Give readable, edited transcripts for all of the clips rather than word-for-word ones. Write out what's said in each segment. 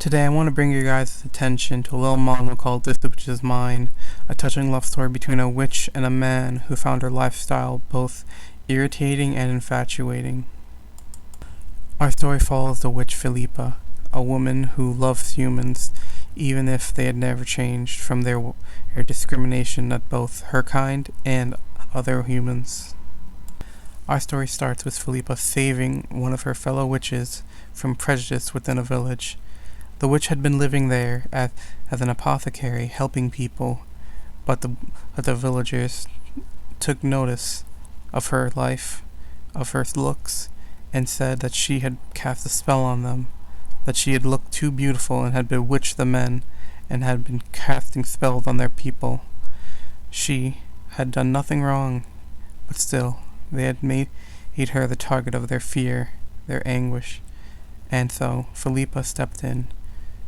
Today I want to bring your guys' attention to a little manhwa called This Witch Is Mine, a touching love story between a witch and a man who found her lifestyle both irritating and infatuating. Our story follows the witch Philippa, a woman who loves humans even if they had never changed from their discrimination at both her kind and other humans. Our story starts with Philippa saving one of her fellow witches from prejudice within a village. The witch had been living there as an apothecary, helping people, but the villagers took notice of her life, of her looks, and said that she had cast a spell on them, that she had looked too beautiful and had bewitched the men, and had been casting spells on their people. She had done nothing wrong, but still, they had made her the target of their fear, their anguish, and so Philippa stepped in.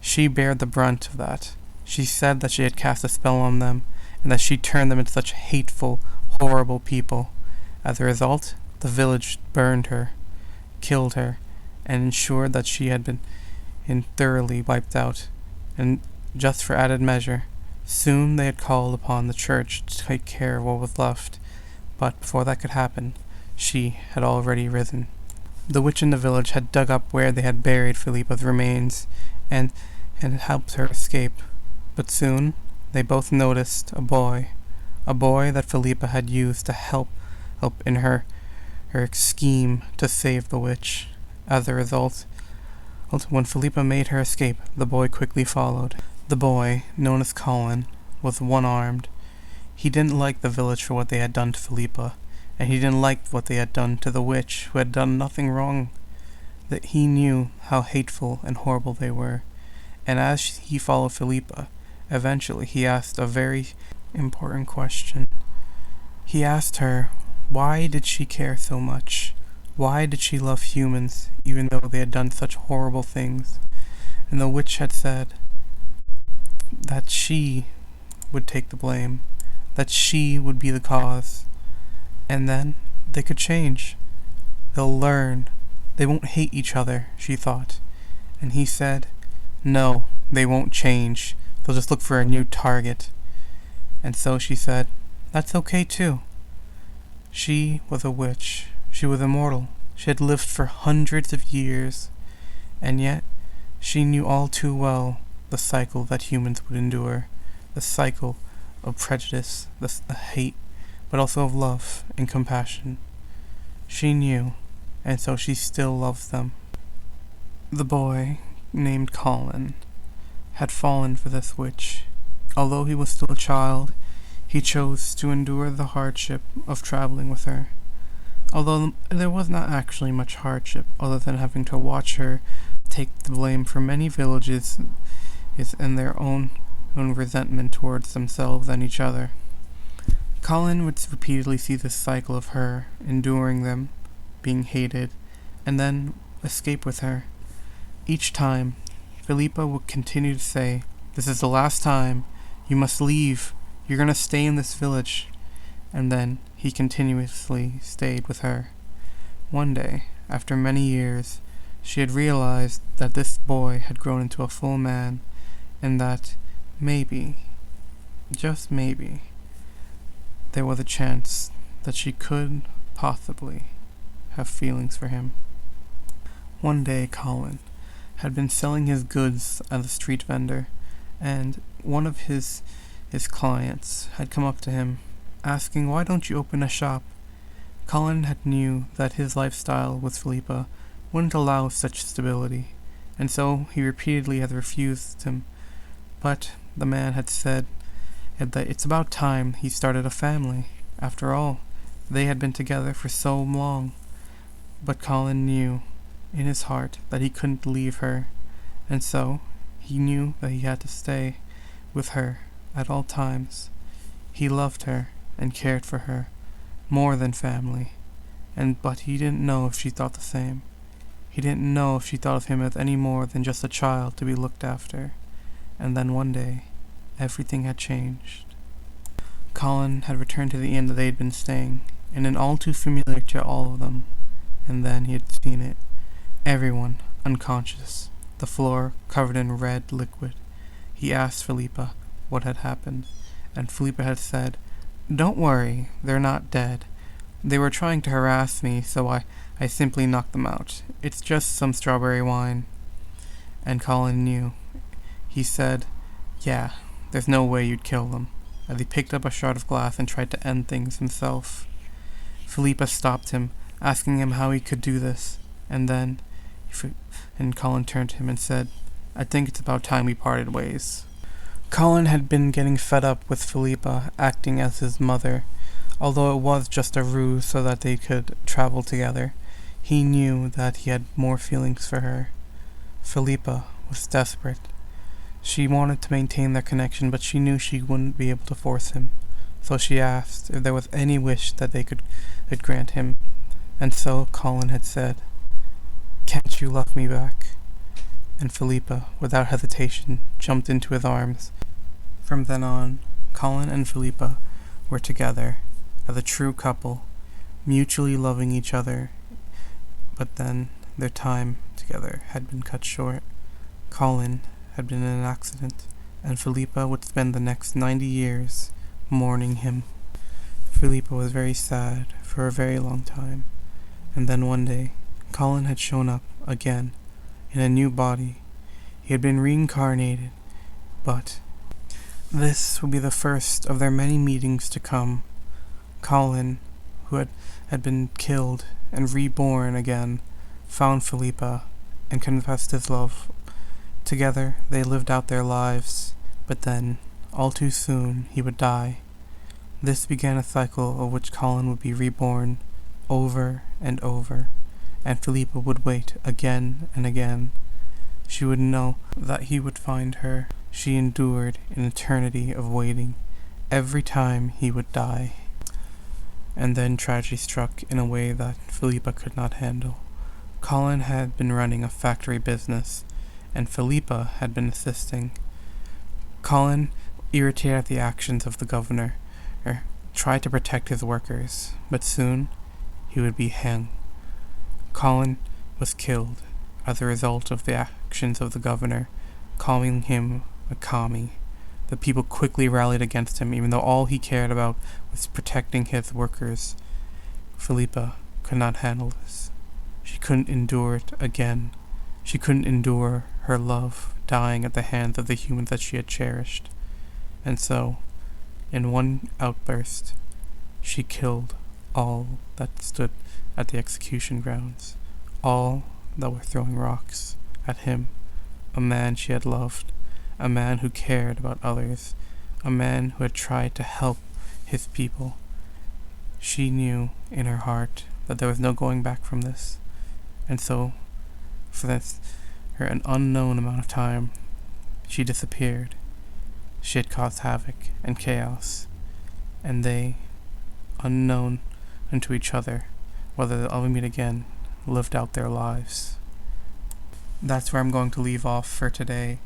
She bared the brunt of that. She said that she had cast a spell on them, and that she turned them into such hateful, horrible people. As a result, the village burned her, killed her, and ensured that she had been thoroughly wiped out. And just for added measure, soon they had called upon the church to take care of what was left. But before that could happen, she had already risen. The witch in the village had dug up where they had buried Philippa's remains, and helped her escape. But soon they both noticed a boy that Philippa had used to help in her scheme to save the witch. As a result, when Philippa made her escape, the boy quickly followed. The boy, known as Colin, was one-armed. He didn't like the village for what they had done to Philippa, and he didn't like what they had done to the witch, who had done nothing wrong. That he knew how hateful and horrible they were, and as he followed Philippa, eventually he asked a very important question. He asked her, why did she care so much? Why did she love humans, even though they had done such horrible things? And the witch had said that she would take the blame, that she would be the cause, and then they could change. They'll learn. They won't hate each other, she thought. And he said, no, they won't change. They'll just look for a new target. And so she said, that's okay too. She was a witch. She was immortal. She had lived for hundreds of years. And yet, she knew all too well the cycle that humans would endure. The cycle of prejudice, the hate, but also of love and compassion. She knew, and so she still loves them. The boy, named Colin, had fallen for this witch. Although he was still a child, he chose to endure the hardship of traveling with her. Although there was not actually much hardship, other than having to watch her take the blame for many villages and their own resentment towards themselves and each other. Colin would repeatedly see this cycle of her enduring them, being hated, and then escape with her. Each time, Philippa would continue to say, this is the last time, you must leave, you're gonna stay in this village. And then he continuously stayed with her. One day, after many years, she had realized that this boy had grown into a full man, and that maybe, just maybe, there was a chance that she could possibly have feelings for him. One day, Colin had been selling his goods as a street vendor, and one of his clients had come up to him, asking, why don't you open a shop? Colin had knew that his lifestyle with Philippa wouldn't allow such stability, and so he repeatedly had refused him. But the man had said that it's about time he started a family. After all, they had been together for so long. But Colin knew in his heart that he couldn't leave her, and so he knew that he had to stay with her at all times. He loved her and cared for her more than family, but he didn't know if she thought the same. He didn't know if she thought of him as any more than just a child to be looked after. And then one day, everything had changed. Colin had returned to the inn that they had been staying, in an all too familiar to all of them, and then he had seen it. Everyone unconscious, the floor covered in red liquid. He asked Philippa what had happened, and Philippa had said, "Don't worry, they're not dead. They were trying to harass me, so I simply knocked them out. It's just some strawberry wine." And Colin knew. He said, "Yeah, there's no way you'd kill them," as he picked up a shard of glass and tried to end things himself. Philippa stopped him, asking him how he could do this, and then Colin turned to him and said, "I think it's about time we parted ways." Colin had been getting fed up with Philippa acting as his mother, although it was just a ruse so that they could travel together. He knew that he had more feelings for her. Philippa was desperate. She wanted to maintain their connection, but she knew she wouldn't be able to force him. So she asked if there was any wish that they could grant him. And so Colin had said, "Can't you love me back?" And Philippa, without hesitation, jumped into his arms. From then on, Colin and Philippa were together as a true couple, mutually loving each other. But then their time together had been cut short. Colin had been in an accident, and Philippa would spend the next 90 years mourning him. Philippa was very sad for a very long time, and then one day, Colin had shown up again in a new body. He had been reincarnated, but this would be the first of their many meetings to come. Colin, who had been killed and reborn again, found Philippa and confessed his love. Together they lived out their lives, but then, all too soon, he would die. This began a cycle of which Colin would be reborn over and over, and Philippa would wait again and again. She would know that he would find her. She endured an eternity of waiting every time he would die. And then tragedy struck in a way that Philippa could not handle. Colin had been running a factory business, and Philippa had been assisting. Colin, irritated at the actions of the governor, tried to protect his workers, but soon he would be hanged. Colin was killed as a result of the actions of the governor, calling him a commie. The people quickly rallied against him, even though all he cared about was protecting his workers. Philippa could not handle this. She couldn't endure it again. She couldn't endure her love dying at the hands of the humans that she had cherished. And so, in one outburst, she killed all that stood at the execution grounds, all that were throwing rocks at him, a man she had loved, a man who cared about others, a man who had tried to help his people. She knew in her heart that there was no going back from this, and so, for an unknown amount of time, she disappeared. She had caused havoc and chaos, and they, unknown unto each other, whether they'll ever meet again, lived out their lives. That's where I'm going to leave off for today.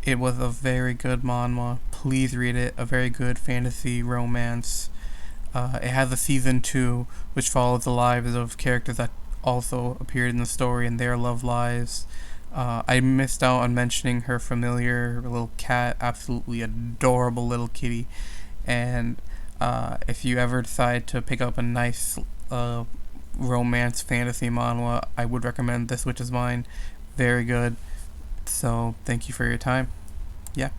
It was a very good manhwa. Please read it. A very good fantasy romance. It has a season 2, which follows the lives of characters that also appeared in the story and their love lives. I missed out on mentioning her familiar little cat, absolutely adorable little kitty. And if you ever decide to pick up a nice romance fantasy manhwa, I would recommend This Witch Is Mine. Very good. So thank you for your time. Yeah.